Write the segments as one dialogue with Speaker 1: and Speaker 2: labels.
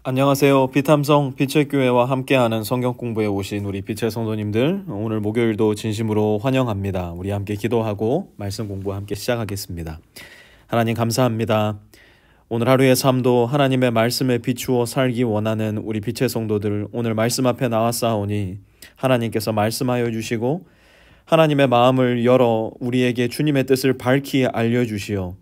Speaker 1: 안녕하세요. 비탐성 빛의 교회와 함께하는 성경 공부에 오신 우리 빛의 성도님들, 오늘 목요일도 진심으로 환영합니다. 우리 함께 기도하고 말씀 공부 함께 시작하겠습니다. 하나님 감사합니다. 오늘 하루의 삶도 하나님의 말씀에 비추어 살기 원하는 우리 빛의 성도들, 오늘 말씀 앞에 나왔사오니 하나님께서 말씀하여 주시고 하나님의 마음을 열어 우리에게 주님의 뜻을 밝히 알려주시어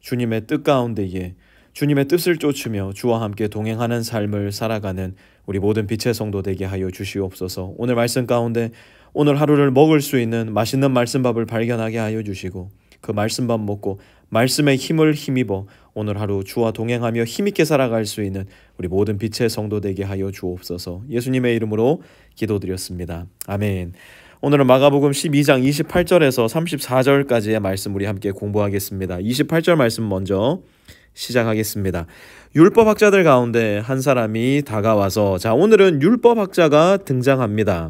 Speaker 1: 주님의 뜻 가운데에 주님의 뜻을 쫓으며 주와 함께 동행하는 삶을 살아가는 우리 모든 빛의 성도 되게 하여 주시옵소서. 오늘 말씀 가운데 오늘 하루를 먹을 수 있는 맛있는 말씀밥을 발견하게 하여 주시고 그 말씀밥 먹고 말씀의 힘을 힘입어 오늘 하루 주와 동행하며 힘있게 살아갈 수 있는 우리 모든 빛의 성도 되게 하여 주옵소서. 예수님의 이름으로 기도드렸습니다. 아멘. 오늘은 마가복음 12장 28절에서 34절까지의 말씀 우리 함께 공부하겠습니다. 28절 말씀 먼저 시작하겠습니다. 율법학자들 가운데 한 사람이 다가와서, 오늘은 율법학자가 등장합니다.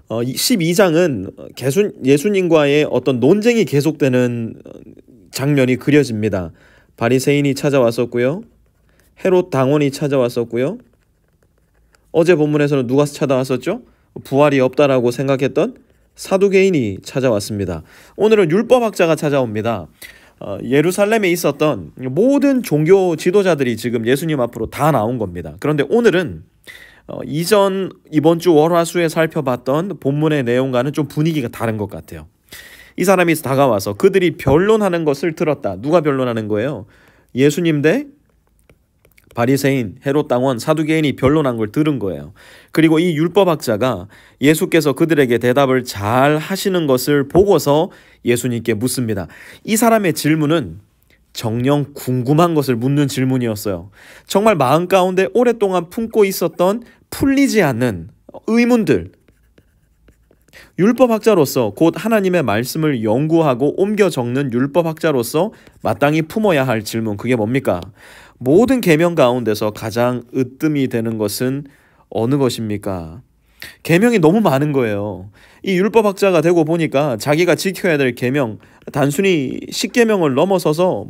Speaker 1: 12장은 예수님과의 어떤 논쟁이 계속되는 장면이 그려집니다. 바리새인이 찾아왔었고요. 헤롯 당원이 찾아왔었고요. 어제 본문에서는 누가 찾아왔었죠? 부활이 없다라고 생각했던 사두개인이 찾아왔습니다. 오늘은 율법학자가 찾아옵니다. 예루살렘에 있었던 모든 종교 지도자들이 지금 예수님 앞으로 다 나온 겁니다. 그런데 오늘은 이번 주 월화수에 살펴봤던 본문의 내용과는 좀 분위기가 다른 것 같아요. 이 사람이 다가와서 그들이 변론하는 것을 들었다. 누가 변론하는 거예요? 예수님 대 바리새인, 헤롯 당원, 사두개인이 변론한 걸 들은 거예요. 그리고 이 율법학자가 예수께서 그들에게 대답을 잘 하시는 것을 보고서 예수님께 묻습니다. 이 사람의 질문은 정녕 궁금한 것을 묻는 질문이었어요. 정말 마음 가운데 오랫동안 품고 있었던 풀리지 않는 의문들, 율법학자로서 곧 하나님의 말씀을 연구하고 옮겨 적는 율법학자로서 마땅히 품어야 할 질문, 그게 뭡니까? 모든 계명 가운데서 가장 으뜸이 되는 것은 어느 것입니까? 계명이 너무 많은 거예요. 이 율법학자가 되고 보니까 자기가 지켜야 될 계명, 단순히 10계명을 넘어서서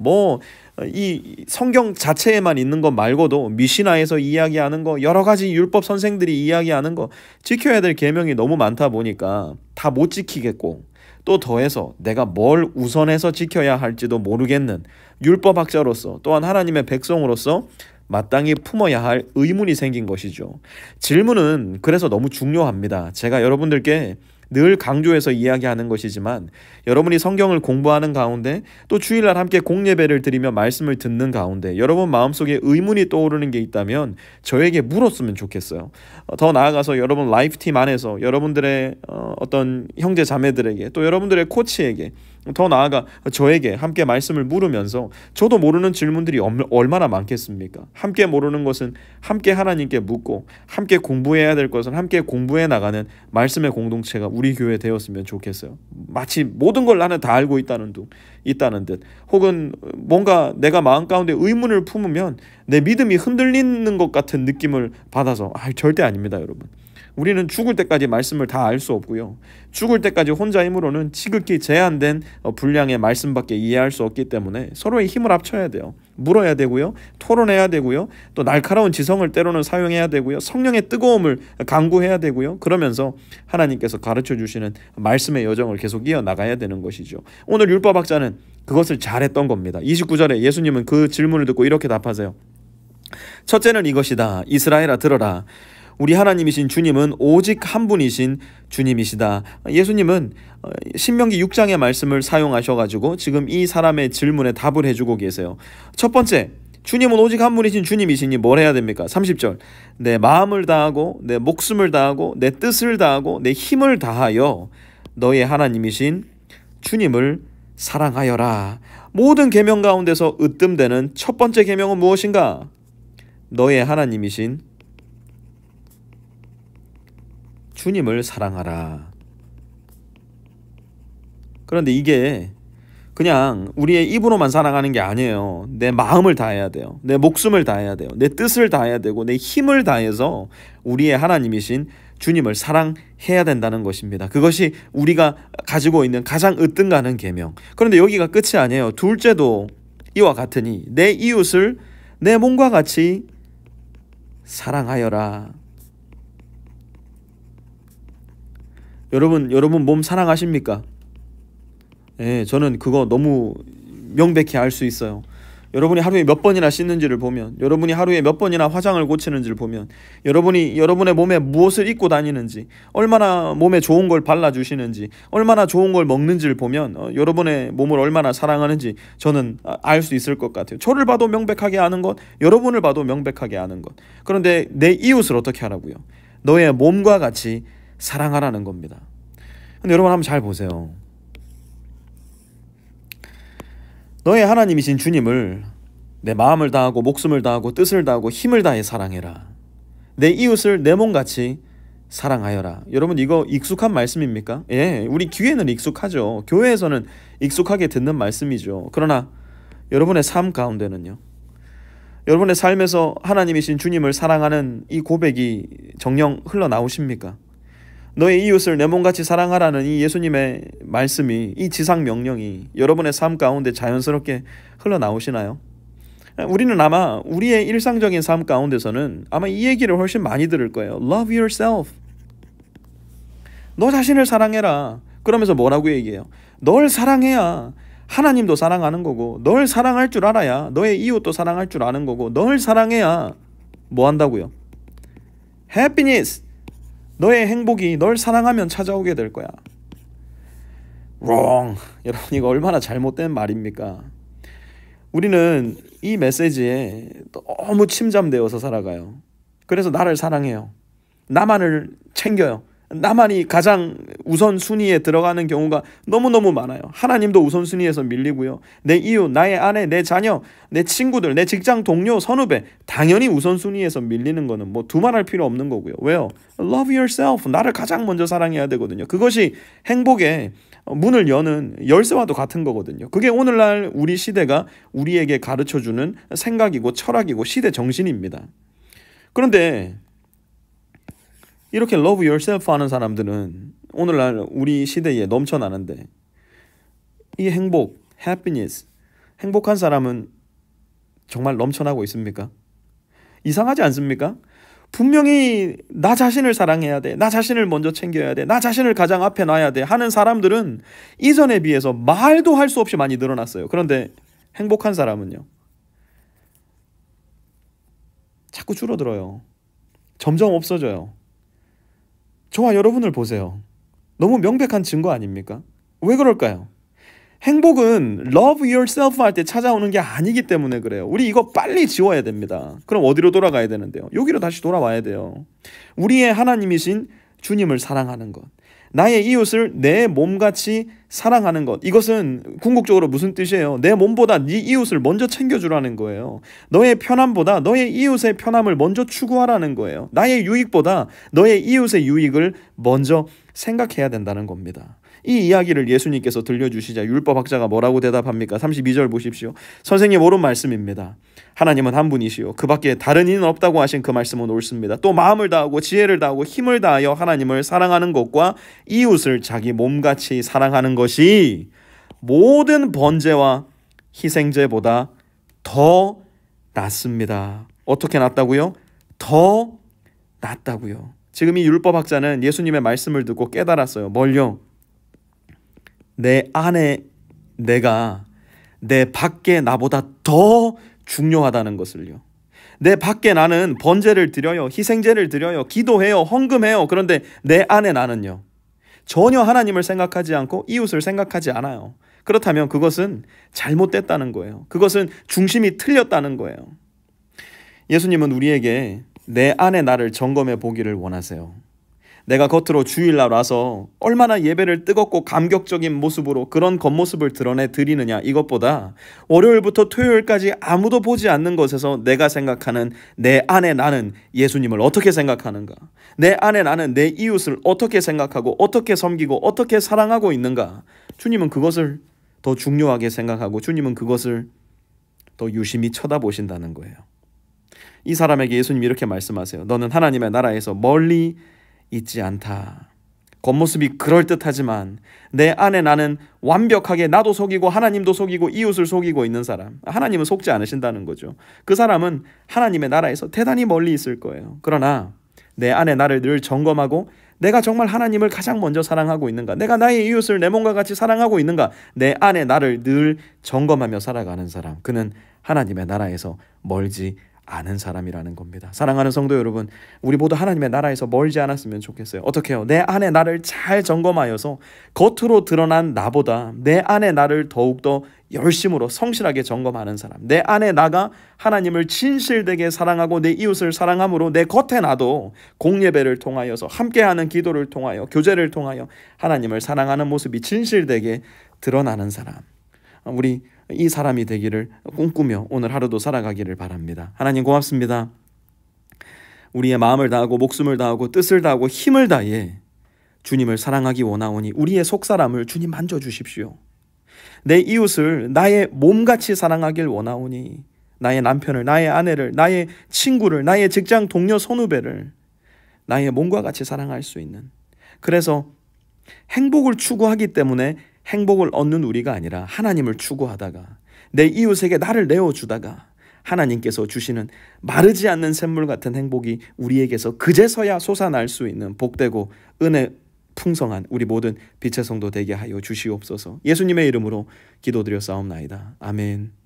Speaker 1: 이 성경 자체에만 있는 것 말고도 미시나에서 이야기하는 거, 여러 가지 율법 선생들이 이야기하는 거, 지켜야 될 계명이 너무 많다 보니까 다 못 지키겠고, 또 더해서 내가 뭘 우선해서 지켜야 할지도 모르겠는 율법학자로서, 또한 하나님의 백성으로서 마땅히 품어야 할 의문이 생긴 것이죠. 질문은 그래서 너무 중요합니다. 제가 여러분들께 늘 강조해서 이야기하는 것이지만, 여러분이 성경을 공부하는 가운데 또 주일날 함께 공예배를 드리며 말씀을 듣는 가운데 여러분 마음속에 의문이 떠오르는 게 있다면 저에게 물었으면 좋겠어요. 더 나아가서 여러분 라이프팀 안에서 여러분들의 어떤 형제 자매들에게, 또 여러분들의 코치에게, 더 나아가 저에게 함께 말씀을 물으면서 저도 모르는 질문들이 얼마나 많겠습니까? 함께 모르는 것은 함께 하나님께 묻고, 함께 공부해야 될 것은 함께 공부해 나가는 말씀의 공동체가 우리 교회 되었으면 좋겠어요. 마치 모든 걸 나는 다 알고 있다는 듯, 혹은 뭔가 내가 마음 가운데 의문을 품으면 내 믿음이 흔들리는 것 같은 느낌을 받아서 절대 아닙니다, 여러분. 우리는 죽을 때까지 말씀을 다 알 수 없고요. 죽을 때까지 혼자 힘으로는 지극히 제한된 분량의 말씀밖에 이해할 수 없기 때문에 서로의 힘을 합쳐야 돼요. 물어야 되고요. 토론해야 되고요. 또 날카로운 지성을 때로는 사용해야 되고요. 성령의 뜨거움을 강구해야 되고요. 그러면서 하나님께서 가르쳐 주시는 말씀의 여정을 계속 이어나가야 되는 것이죠. 오늘 율법학자는 그것을 잘했던 겁니다. 29절에 예수님은 그 질문을 듣고 이렇게 답하세요. 첫째는 이것이다. 이스라엘아 들어라. 우리 하나님이신 주님은 오직 한 분이신 주님이시다. 예수님은 신명기 6장의 말씀을 사용하셔가지고 지금 이 사람의 질문에 답을 해주고 계세요. 첫 번째, 주님은 오직 한 분이신 주님이시니 뭘 해야 됩니까? 30절, 내 마음을 다하고 내 목숨을 다하고 내 뜻을 다하고 내 힘을 다하여 너의 하나님이신 주님을 사랑하여라. 모든 계명 가운데서 으뜸되는 첫 번째 계명은 무엇인가? 너의 하나님이신 주님을 사랑하라. 그런데 이게 그냥 우리의 입으로만 사랑하는 게 아니에요. 내 마음을 다해야 돼요. 내 목숨을 다해야 돼요. 내 뜻을 다해야 되고 내 힘을 다해서 우리의 하나님이신 주님을 사랑해야 된다는 것입니다. 그것이 우리가 가지고 있는 가장 으뜸가는 계명. 그런데 여기가 끝이 아니에요. 둘째도 이와 같으니 내 이웃을 내 몸과 같이 사랑하여라. 여러분 몸 사랑하십니까? 예, 저는 그거 너무 명백히 알 수 있어요. 여러분이 하루에 몇 번이나 씻는지를 보면, 여러분이 하루에 몇 번이나 화장을 고치는지를 보면, 여러분이 여러분의 몸에 무엇을 입고 다니는지, 얼마나 몸에 좋은 걸 발라주시는지, 얼마나 좋은 걸 먹는지를 보면 여러분의 몸을 얼마나 사랑하는지 저는 알 수 있을 것 같아요. 저를 봐도 명백하게 아는 것, 여러분을 봐도 명백하게 아는 것. 그런데 내 이웃을 어떻게 하라고요? 너의 몸과 같이 사랑하라는 겁니다. 근데 여러분 한번 잘 보세요. 너의 하나님이신 주님을 내 마음을 다하고 목숨을 다하고 뜻을 다하고 힘을 다해 사랑해라. 내 이웃을 내 몸같이 사랑하여라. 여러분 이거 익숙한 말씀입니까? 예, 우리 귀에는 익숙하죠. 교회에서는 익숙하게 듣는 말씀이죠. 그러나 여러분의 삶 가운데는요, 여러분의 삶에서 하나님이신 주님을 사랑하는 이 고백이 정녕 흘러나오십니까? 너의 이웃을 내 몸같이 사랑하라는 이 예수님의 말씀이, 이 지상 명령이 여러분의 삶 가운데 자연스럽게 흘러나오시나요? 우리는 아마 우리의 일상적인 삶 가운데서는 아마 이 얘기를 훨씬 많이 들을 거예요. Love yourself. 너 자신을 사랑해라. 그러면서 뭐라고 얘기해요? 널 사랑해야 하나님도 사랑하는 거고, 널 사랑할 줄 알아야 너의 이웃도 사랑할 줄 아는 거고, 널 사랑해야 뭐 한다고요? Happiness. 너의 행복이 널 사랑하면 찾아오게 될 거야. Wrong. 여러분 이거 얼마나 잘못된 말입니까? 우리는 이 메시지에 너무 침잠되어서 살아가요. 그래서 나를 사랑해요. 나만을 챙겨요. 나만이 가장 우선순위에 들어가는 경우가 너무너무 많아요. 하나님도 우선순위에서 밀리고요. 내 이웃, 나의 아내, 내 자녀, 내 친구들, 내 직장 동료, 선후배, 당연히 우선순위에서 밀리는 거는 뭐 두말할 필요 없는 거고요. 왜요? Love yourself. 나를 가장 먼저 사랑해야 되거든요. 그것이 행복의 문을 여는 열쇠와도 같은 거거든요. 그게 오늘날 우리 시대가 우리에게 가르쳐주는 생각이고 철학이고 시대 정신입니다. 그런데 이렇게 love yourself 하는 사람들은 오늘날 우리 시대에 넘쳐나는데, 이 행복, happiness, 행복한 사람은 정말 넘쳐나고 있습니까? 이상하지 않습니까? 분명히 나 자신을 사랑해야 돼, 나 자신을 먼저 챙겨야 돼, 나 자신을 가장 앞에 놔야 돼 하는 사람들은 이전에 비해서 말도 할 수 없이 많이 늘어났어요. 그런데 행복한 사람은요, 자꾸 줄어들어요. 점점 없어져요. 저와 여러분을 보세요. 너무 명백한 증거 아닙니까? 왜 그럴까요? 행복은 love yourself 할 때 찾아오는 게 아니기 때문에 그래요. 우리 이거 빨리 지워야 됩니다. 그럼 어디로 돌아가야 되는데요? 여기로 다시 돌아와야 돼요. 우리의 하나님이신 주님을 사랑하는 것, 나의 이웃을 내 몸같이 사랑하는 것, 이것은 궁극적으로 무슨 뜻이에요? 내 몸보다 네 이웃을 먼저 챙겨주라는 거예요. 너의 편함보다 너의 이웃의 편함을 먼저 추구하라는 거예요. 나의 유익보다 너의 이웃의 유익을 먼저 생각해야 된다는 겁니다. 이 이야기를 예수님께서 들려주시자 율법학자가 뭐라고 대답합니까? 32절 보십시오. 선생님, 옳은 말씀입니다. 하나님은 한 분이시요 그 밖에 다른 이는 없다고 하신 그 말씀은 옳습니다. 또 마음을 다하고 지혜를 다하고 힘을 다하여 하나님을 사랑하는 것과 이웃을 자기 몸같이 사랑하는 것이 모든 번제와 희생제보다 더 낫습니다. 어떻게 낫다고요? 더 낫다고요. 지금 이 율법학자는 예수님의 말씀을 듣고 깨달았어요. 뭘요? 내 안에 내가 내 밖에 나보다 더 중요하다는 것을요. 내 밖에 나는 번제를 드려요, 희생제를 드려요, 기도해요, 헌금해요. 그런데 내 안에 나는요, 전혀 하나님을 생각하지 않고 이웃을 생각하지 않아요. 그렇다면 그것은 잘못됐다는 거예요. 그것은 중심이 틀렸다는 거예요. 예수님은 우리에게 내 안에 나를 점검해 보기를 원하세요. 내가 겉으로 주일날 와서 얼마나 예배를 뜨겁고 감격적인 모습으로 그런 겉모습을 드러내 드리느냐, 이것보다 월요일부터 토요일까지 아무도 보지 않는 것에서 내가 생각하는 내 안에 나는 예수님을 어떻게 생각하는가, 내 안에 나는 내 이웃을 어떻게 생각하고 어떻게 섬기고 어떻게 사랑하고 있는가, 주님은 그것을 더 중요하게 생각하고 주님은 그것을 더 유심히 쳐다보신다는 거예요. 이 사람에게 예수님이 이렇게 말씀하세요. 너는 하나님의 나라에서 멀리 있지 않다. 겉모습이 그럴듯하지만 내 안에 나는 완벽하게 나도 속이고 하나님도 속이고 이웃을 속이고 있는 사람, 하나님은 속지 않으신다는 거죠. 그 사람은 하나님의 나라에서 대단히 멀리 있을 거예요. 그러나 내 안에 나를 늘 점검하고 내가 정말 하나님을 가장 먼저 사랑하고 있는가, 내가 나의 이웃을 내 몸과 같이 사랑하고 있는가, 내 안에 나를 늘 점검하며 살아가는 사람, 그는 하나님의 나라에서 멀지 않은 사람이라는 겁니다. 사랑하는 성도 여러분, 우리 모두 하나님의 나라에서 멀지 않았으면 좋겠어요. 어떻게 해요? 내 안에 나를 잘 점검하여서 겉으로 드러난 나보다 내 안에 나를 더욱더 열심으로 성실하게 점검하는 사람, 내 안에 나가 하나님을 진실되게 사랑하고 내 이웃을 사랑함으로 내 겉에 나도 공예배를 통하여서 함께하는 기도를 통하여 교제를 통하여 하나님을 사랑하는 모습이 진실되게 드러나는 사람, 우리 이 사람이 되기를 꿈꾸며 오늘 하루도 살아가기를 바랍니다. 하나님 고맙습니다. 우리의 마음을 다하고 목숨을 다하고 뜻을 다하고 힘을 다해 주님을 사랑하기 원하오니 우리의 속사람을 주님 만져주십시오. 내 이웃을 나의 몸같이 사랑하길 원하오니 나의 남편을, 나의 아내를, 나의 친구를, 나의 직장 동료 선후배를 나의 몸과 같이 사랑할 수 있는, 그래서 행복을 추구하기 때문에 행복을 얻는 우리가 아니라 하나님을 추구하다가 내 이웃에게 나를 내어주다가 하나님께서 주시는 마르지 않는 샘물 같은 행복이 우리에게서 그제서야 솟아날 수 있는 복되고 은혜 풍성한 우리 모든 빛의 성도 되게 하여 주시옵소서. 예수님의 이름으로 기도드려 싸움나이다. 아멘.